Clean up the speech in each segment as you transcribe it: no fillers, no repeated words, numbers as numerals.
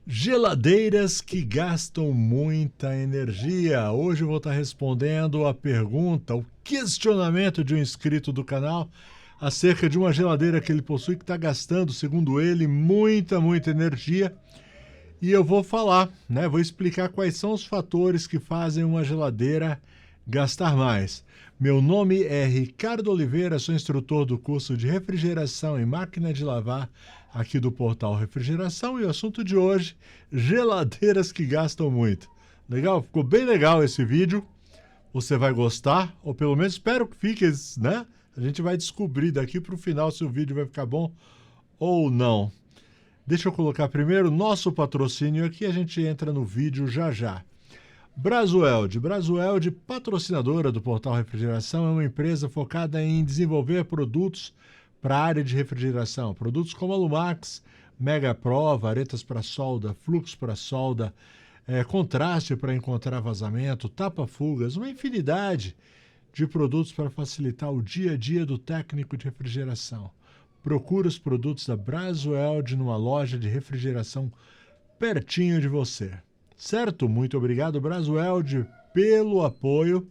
Geladeiras que gastam muita energia. Hoje eu vou estar respondendo a pergunta, o questionamento de um inscrito do canal acerca de uma geladeira que ele possui que está gastando, segundo ele, muita energia. E eu vou falar, vou explicar quais são os fatores que fazem uma geladeira gastar mais. Meu nome é Ricardo Oliveira, sou instrutor do curso de refrigeração e máquina de lavar aqui do portal Refrigeração, e o assunto de hoje, geladeiras que gastam muito. Legal? Ficou bem legal esse vídeo. Você vai gostar, ou pelo menos espero que fique, né? A gente vai descobrir daqui para o final se o vídeo vai ficar bom ou não. Deixa eu colocar primeiro nosso patrocínio aqui, a gente entra no vídeo já. Brasueld, patrocinadora do portal Refrigeração, é uma empresa focada em desenvolver produtos para a área de refrigeração. Produtos como Alumax, Mega Pro, varetas para solda, fluxo para solda, contraste para encontrar vazamento, tapa-fugas, uma infinidade de produtos para facilitar o dia a dia do técnico de refrigeração. Procure os produtos da Brasueld numa loja de refrigeração pertinho de você. Certo? Muito obrigado, Brasueld, pelo apoio.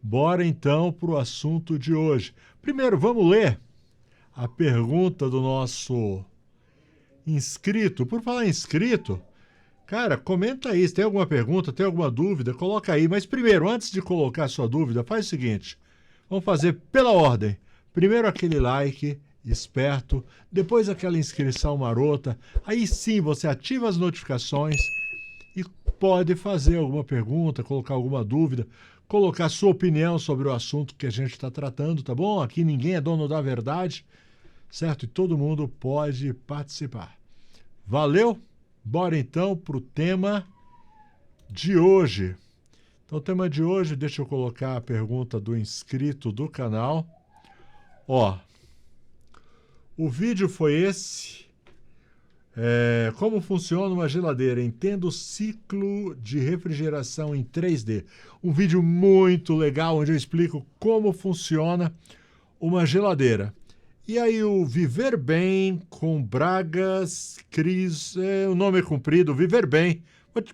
Bora então para o assunto de hoje. Primeiro, vamos ler a pergunta do nosso inscrito. Por falar em inscrito, cara, comenta aí se tem alguma pergunta, tem alguma dúvida, coloca aí. Mas primeiro, antes de colocar a sua dúvida, faz o seguinte, vamos fazer pela ordem. Primeiro aquele like esperto, depois aquela inscrição marota, aí sim você ativa as notificações e pode fazer alguma pergunta, colocar alguma dúvida, colocar sua opinião sobre o assunto que a gente está tratando, tá bom? Aqui ninguém é dono da verdade, certo? E todo mundo pode participar. Valeu? Bora então para o tema de hoje. Então o tema de hoje, deixa eu colocar a pergunta do inscrito do canal. O vídeo foi esse. Como funciona uma geladeira? Entenda o ciclo de refrigeração em 3D. Um vídeo muito legal onde eu explico como funciona uma geladeira. E aí o Viver Bem com Bragas, Cris, o nome é comprido, Viver Bem.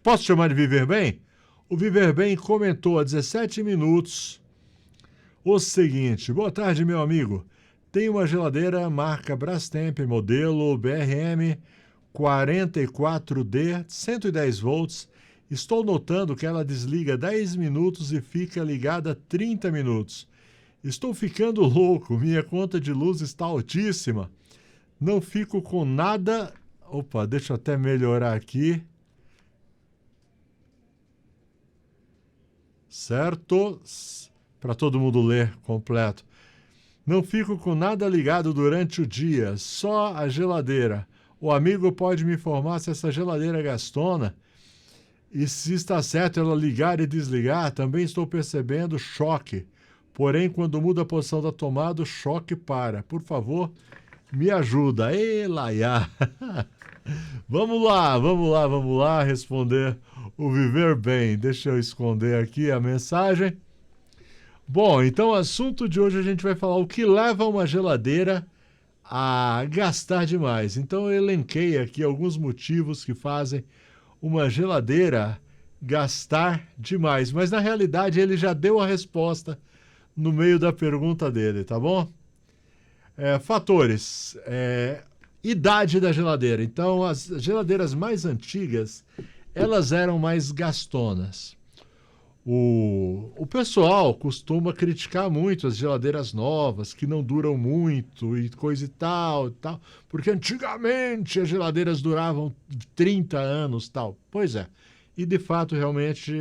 Posso chamar de Viver Bem? O Viver Bem comentou há 17 minutos o seguinte: boa tarde, meu amigo. Tem uma geladeira marca Brastemp, modelo BRM 44D, 110 volts. Estou notando que ela desliga 10 minutos e fica ligada 30 minutos. Estou ficando louco, minha conta de luz está altíssima. Não fico com nada... Opa, deixa eu até melhorar aqui. Certo? Para todo mundo ler completo. Não fico com nada ligado durante o dia, só a geladeira. O amigo pode me informar se essa geladeira é gastona e se está certo ela ligar e desligar. Também estou percebendo choque. Porém, quando muda a posição da tomada, o choque para. Por favor, me ajuda. Laia. Vamos lá responder o Viver Bem. Deixa eu esconder aqui a mensagem. Bom, então o assunto de hoje a gente vai falar o que leva uma geladeira a gastar demais. Então eu elenquei aqui alguns motivos que fazem uma geladeira gastar demais. Mas na realidade ele já deu a resposta no meio da pergunta dele, tá bom? Fatores. Idade da geladeira. Então as geladeiras mais antigas, elas eram mais gastonas. O pessoal costuma criticar muito as geladeiras novas, que não duram muito e coisa e tal, porque antigamente as geladeiras duravam 30 anos, tal. Pois é, e de fato, realmente,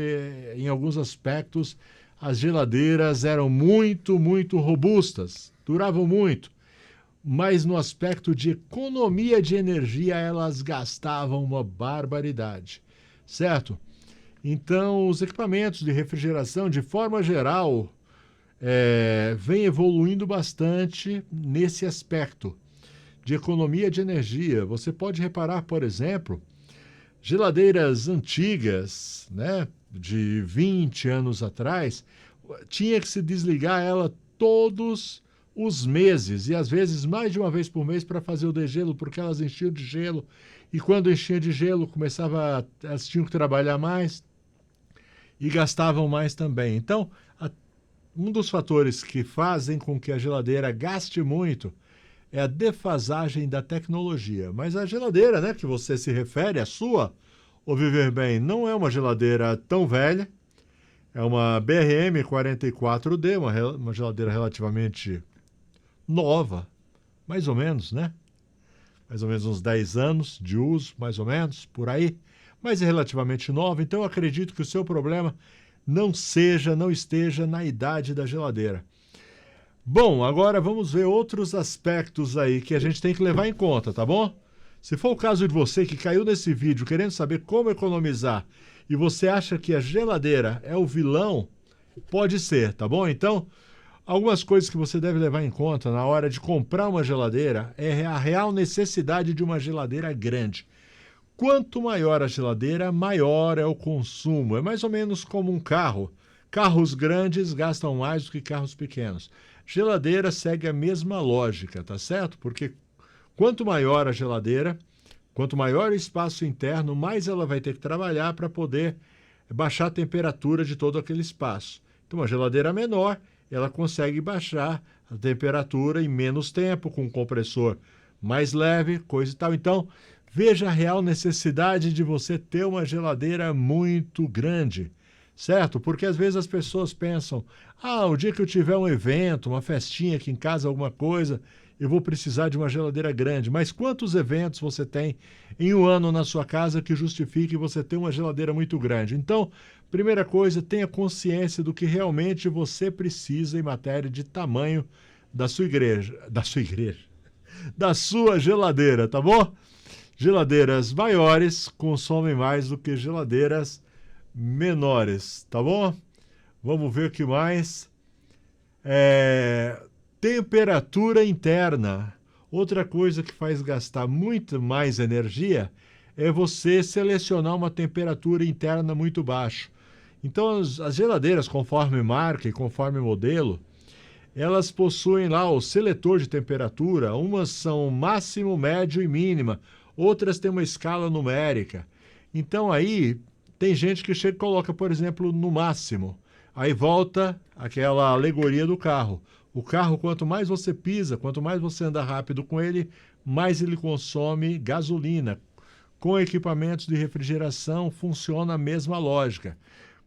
em alguns aspectos, as geladeiras eram muito robustas, duravam muito, mas no aspecto de economia de energia, elas gastavam uma barbaridade, certo? Então, os equipamentos de refrigeração, de forma geral, vem evoluindo bastante nesse aspecto de economia de energia. Você pode reparar, por exemplo, geladeiras antigas, de 20 anos atrás, tinha que se desligar ela todos os meses, e às vezes mais de uma vez por mês para fazer o degelo, porque elas enchiam de gelo e quando enchia de gelo, elas tinham que trabalhar mais e gastavam mais também. Então, um dos fatores que fazem com que a geladeira gaste muito é a defasagem da tecnologia. Mas a geladeira, né, que você se refere, a sua, o Viver Bem, não é uma geladeira tão velha. É uma BRM 44D, uma geladeira relativamente nova, mais ou menos, né? Mais ou menos uns 10 anos de uso, mais ou menos, por aí. Mas é relativamente nova, então eu acredito que o seu problema não esteja na idade da geladeira. Bom, agora vamos ver outros aspectos aí que a gente tem que levar em conta, tá bom? Se for o caso de você que caiu nesse vídeo querendo saber como economizar e você acha que a geladeira é o vilão, pode ser, tá bom? Então, algumas coisas que você deve levar em conta na hora de comprar uma geladeira é a real necessidade de uma geladeira grande. Quanto maior a geladeira, maior é o consumo. É mais ou menos como um carro. Carros grandes gastam mais do que carros pequenos. Geladeira segue a mesma lógica, tá certo? Porque quanto maior a geladeira, quanto maior o espaço interno, mais ela vai ter que trabalhar para poder baixar a temperatura de todo aquele espaço. Então, uma geladeira menor, ela consegue baixar a temperatura em menos tempo, com um compressor mais leve, coisa e tal. Então, veja a real necessidade de você ter uma geladeira muito grande, certo? Porque às vezes as pessoas pensam, o dia que eu tiver um evento, uma festinha aqui em casa, alguma coisa, eu vou precisar de uma geladeira grande. Mas quantos eventos você tem em um ano na sua casa que justifique você ter uma geladeira muito grande? Então, primeira coisa, tenha consciência do que realmente você precisa em matéria de tamanho da sua geladeira, tá bom? Geladeiras maiores consomem mais do que geladeiras menores, tá bom? Vamos ver o que mais. Temperatura interna. Outra coisa que faz gastar muito mais energia é você selecionar uma temperatura interna muito baixa. Então, as geladeiras, conforme marca e conforme modelo, elas possuem lá o seletor de temperatura. Umas são máximo, médio e mínima. Outras têm uma escala numérica. Então, aí, tem gente que chega e coloca, por exemplo, no máximo. Aí volta aquela alegoria do carro. O carro, quanto mais você pisa, quanto mais você anda rápido com ele, mais ele consome gasolina. Com equipamentos de refrigeração, funciona a mesma lógica.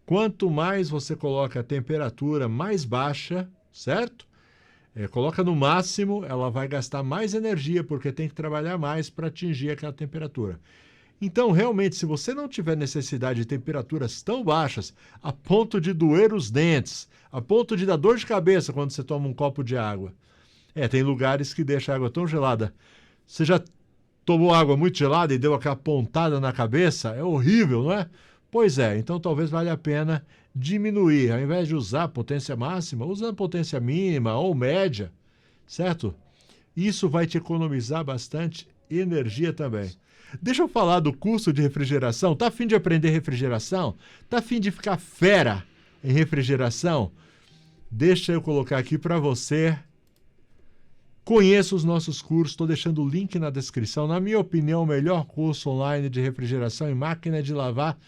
Quanto mais você coloca a temperatura mais baixa, certo? Coloca no máximo, ela vai gastar mais energia, porque tem que trabalhar mais para atingir aquela temperatura. Então, realmente, se você não tiver necessidade de temperaturas tão baixas, a ponto de doer os dentes, a ponto de dar dor de cabeça quando você toma um copo de água. Tem lugares que deixam a água tão gelada. Você já tomou água muito gelada e deu aquela pontada na cabeça? É horrível, não é? Pois é, então talvez valha a pena diminuir. Ao invés de usar potência máxima, usando potência mínima ou média, certo? Isso vai te economizar bastante energia também. Deixa eu falar do curso de refrigeração. Tá a fim de aprender refrigeração? Tá a fim de ficar fera em refrigeração? Deixa eu colocar aqui para você. Conheça os nossos cursos, estou deixando o link na descrição. Na minha opinião, o melhor curso online de refrigeração e máquina de lavar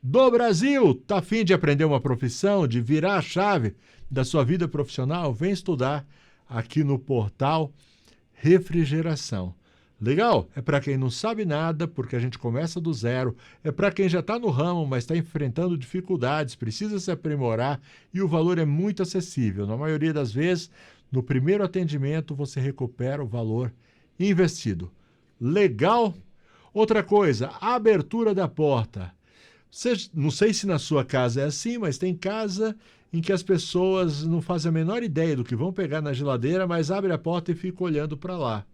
do Brasil. Tá a fim de aprender uma profissão, de virar a chave da sua vida profissional? Vem estudar aqui no portal Refrigeração. Legal? É para quem não sabe nada, porque a gente começa do zero. É para quem já está no ramo, mas está enfrentando dificuldades, precisa se aprimorar e o valor é muito acessível. Na maioria das vezes, no primeiro atendimento, você recupera o valor investido. Legal? Outra coisa, a abertura da porta. Não sei se na sua casa é assim, mas tem casa em que as pessoas não fazem a menor ideia do que vão pegar na geladeira, mas abre a porta e fica olhando para lá.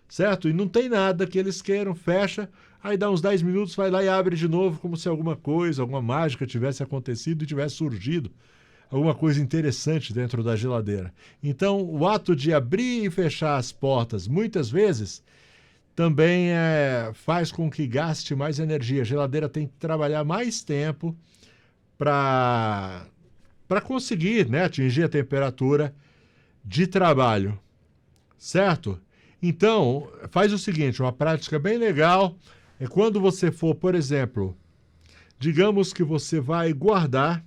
Certo? E não tem nada que eles queiram, fecha, aí dá uns 10 minutos, vai lá e abre de novo, como se alguma coisa, alguma mágica tivesse acontecido e tivesse surgido alguma coisa interessante dentro da geladeira. Então, o ato de abrir e fechar as portas, muitas vezes, também faz com que gaste mais energia. A geladeira tem que trabalhar mais tempo para conseguir, né, atingir a temperatura de trabalho, certo? Então, faz o seguinte, uma prática bem legal, é quando você for, por exemplo, digamos que você vai guardar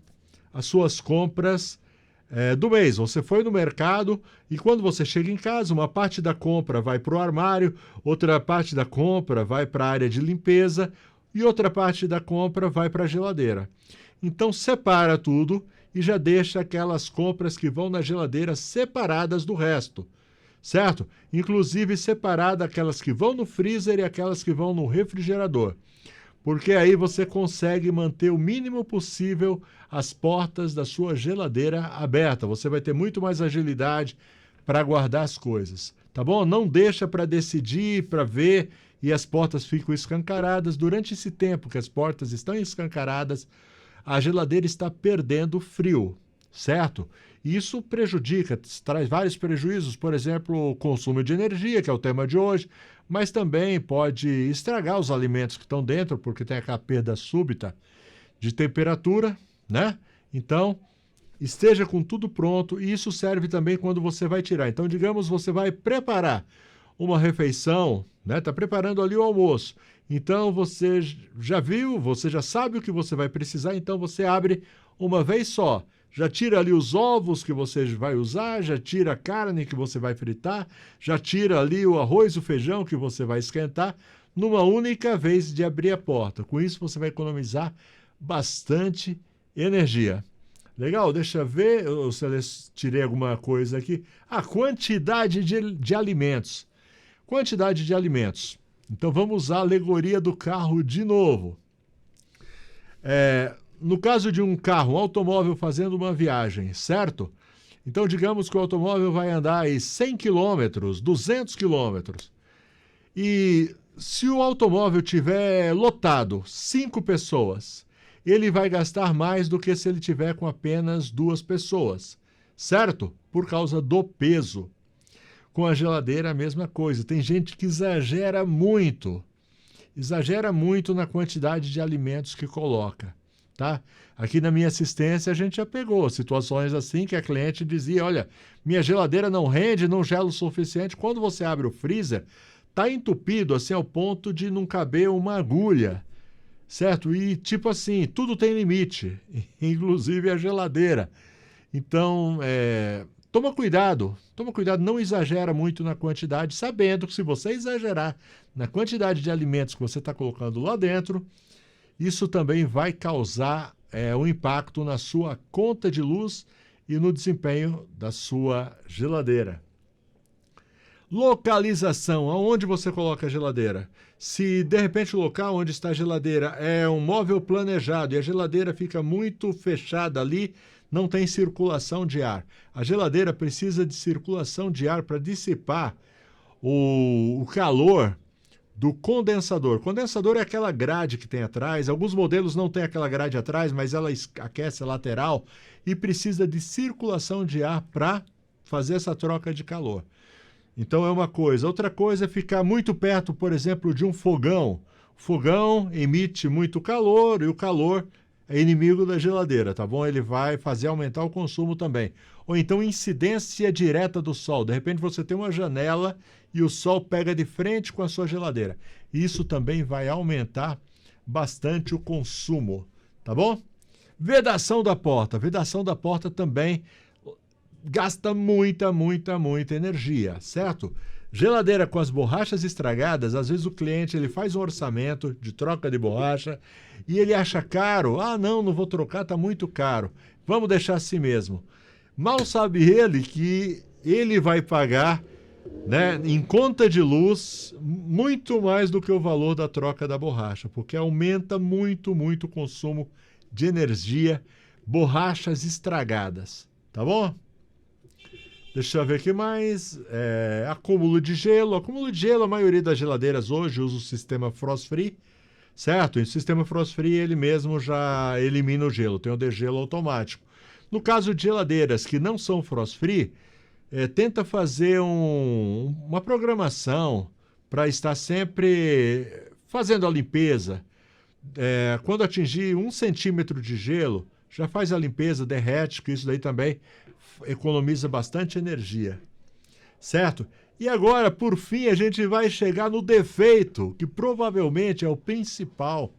as suas compras do mês. Você foi no mercado e quando você chega em casa, uma parte da compra vai para o armário, outra parte da compra vai para a área de limpeza e outra parte da compra vai para a geladeira. Então separa tudo e já deixa aquelas compras que vão na geladeira separadas do resto, certo? Inclusive separada aquelas que vão no freezer e aquelas que vão no refrigerador. Porque aí você consegue manter o mínimo possível as portas da sua geladeira aberta. Você vai ter muito mais agilidade para guardar as coisas, tá bom? Não deixa para decidir, para ver e as portas ficam escancaradas. Durante esse tempo que as portas estão escancaradas, a geladeira está perdendo frio, certo? Isso prejudica, traz vários prejuízos, por exemplo, o consumo de energia, que é o tema de hoje, mas também pode estragar os alimentos que estão dentro, porque tem aquela perda súbita de temperatura, né? Então, esteja com tudo pronto e isso serve também quando você vai tirar. Então, digamos, você vai preparar uma refeição, né? Está preparando ali o almoço. Então, você já viu, você já sabe o que você vai precisar, então você abre uma vez só. Já tira ali os ovos que você vai usar, já tira a carne que você vai fritar, já tira ali o arroz, o feijão que você vai esquentar, numa única vez de abrir a porta. Com isso, você vai economizar bastante energia. Legal? Deixa eu ver se eu tirei alguma coisa aqui. A quantidade de alimentos. Quantidade de alimentos. Então, vamos usar a alegoria do carro de novo. No caso de um carro, um automóvel fazendo uma viagem, certo? Então, digamos que o automóvel vai andar aí 100 quilômetros, 200 quilômetros. E se o automóvel tiver lotado, 5 pessoas, ele vai gastar mais do que se ele tiver com apenas 2 pessoas, certo? Por causa do peso. Com a geladeira, a mesma coisa. Tem gente que exagera muito na quantidade de alimentos que coloca. Tá? Aqui na minha assistência a gente já pegou situações assim que a cliente dizia, olha, minha geladeira não rende, não gela o suficiente. Quando você abre o freezer, tá entupido assim ao ponto de não caber uma agulha, certo? E tipo assim, tudo tem limite, inclusive a geladeira. Então, toma cuidado, não exagera muito na quantidade, sabendo que se você exagerar na quantidade de alimentos que você está colocando lá dentro, isso também vai causar um impacto na sua conta de luz e no desempenho da sua geladeira. Localização, aonde você coloca a geladeira? Se de repente o local onde está a geladeira é um móvel planejado e a geladeira fica muito fechada ali, não tem circulação de ar. A geladeira precisa de circulação de ar para dissipar o calor do condensador. Condensador é aquela grade que tem atrás. Alguns modelos não tem aquela grade atrás, mas ela aquece a lateral e precisa de circulação de ar para fazer essa troca de calor. Então é uma coisa. Outra coisa é ficar muito perto, por exemplo, de um fogão. O fogão emite muito calor e o calor é inimigo da geladeira, tá bom? Ele vai fazer aumentar o consumo também. Ou então incidência direta do sol. De repente você tem uma janela e o sol pega de frente com a sua geladeira. Isso também vai aumentar bastante o consumo, tá bom? Vedação da porta. Vedação da porta também gasta muita energia, certo? Geladeira com as borrachas estragadas, às vezes o cliente ele faz um orçamento de troca de borracha e ele acha caro. Ah, não vou trocar, está muito caro. Vamos deixar assim mesmo. Mal sabe ele que ele vai pagar, né, em conta de luz muito mais do que o valor da troca da borracha, porque aumenta muito o consumo de energia, borrachas estragadas, tá bom? Deixa eu ver aqui mais. Acúmulo de gelo. Acúmulo de gelo, a maioria das geladeiras hoje usa o sistema Frost Free, certo? E o sistema Frost Free, ele mesmo já elimina o gelo, tem o degelo automático. No caso de geladeiras que não são Frost Free, tenta fazer uma programação para estar sempre fazendo a limpeza. Quando atingir 1 centímetro de gelo, já faz a limpeza, derrete, que isso daí também economiza bastante energia, certo? E agora, por fim, a gente vai chegar no defeito, que provavelmente é o principal,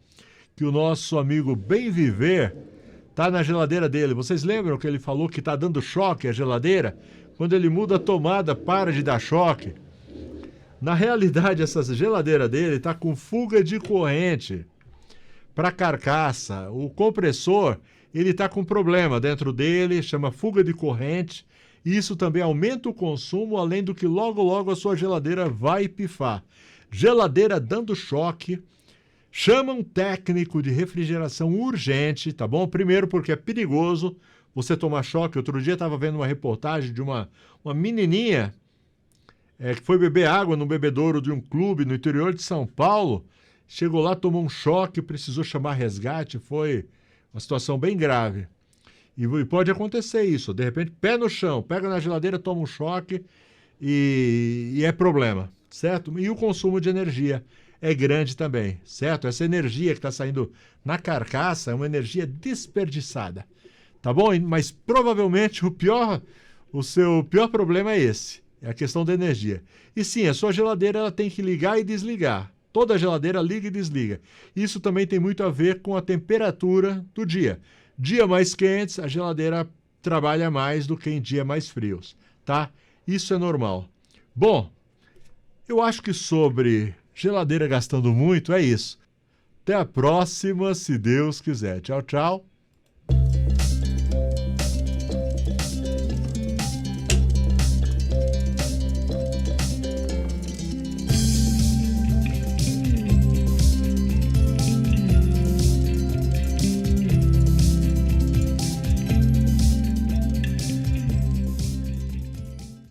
que o nosso amigo Bem Viver está na geladeira dele. Vocês lembram que ele falou que está dando choque à geladeira? Quando ele muda a tomada, para de dar choque. Na realidade, essa geladeira dele está com fuga de corrente para a carcaça. O compressor, ele está com problema dentro dele, chama fuga de corrente. E isso também aumenta o consumo, além do que logo, logo a sua geladeira vai pifar. Geladeira dando choque. Chama um técnico de refrigeração urgente, tá bom? Primeiro porque é perigoso você tomar choque. Outro dia estava vendo uma reportagem de uma menininha que foi beber água no bebedouro de um clube no interior de São Paulo. Chegou lá, tomou um choque, precisou chamar resgate. Foi uma situação bem grave. E pode acontecer isso. De repente, pé no chão, pega na geladeira, toma um choque e é problema, certo? E o consumo de energia é grande também, certo? Essa energia que está saindo na carcaça é uma energia desperdiçada, tá bom? Mas provavelmente o seu pior problema é esse, é a questão da energia. E sim, a sua geladeira ela tem que ligar e desligar. Toda geladeira liga e desliga. Isso também tem muito a ver com a temperatura do dia. Dia mais quentes, a geladeira trabalha mais do que em dia mais frios, tá? Isso é normal. Bom, eu acho que sobre geladeira gastando muito é isso. Até a próxima, se Deus quiser. Tchau, tchau.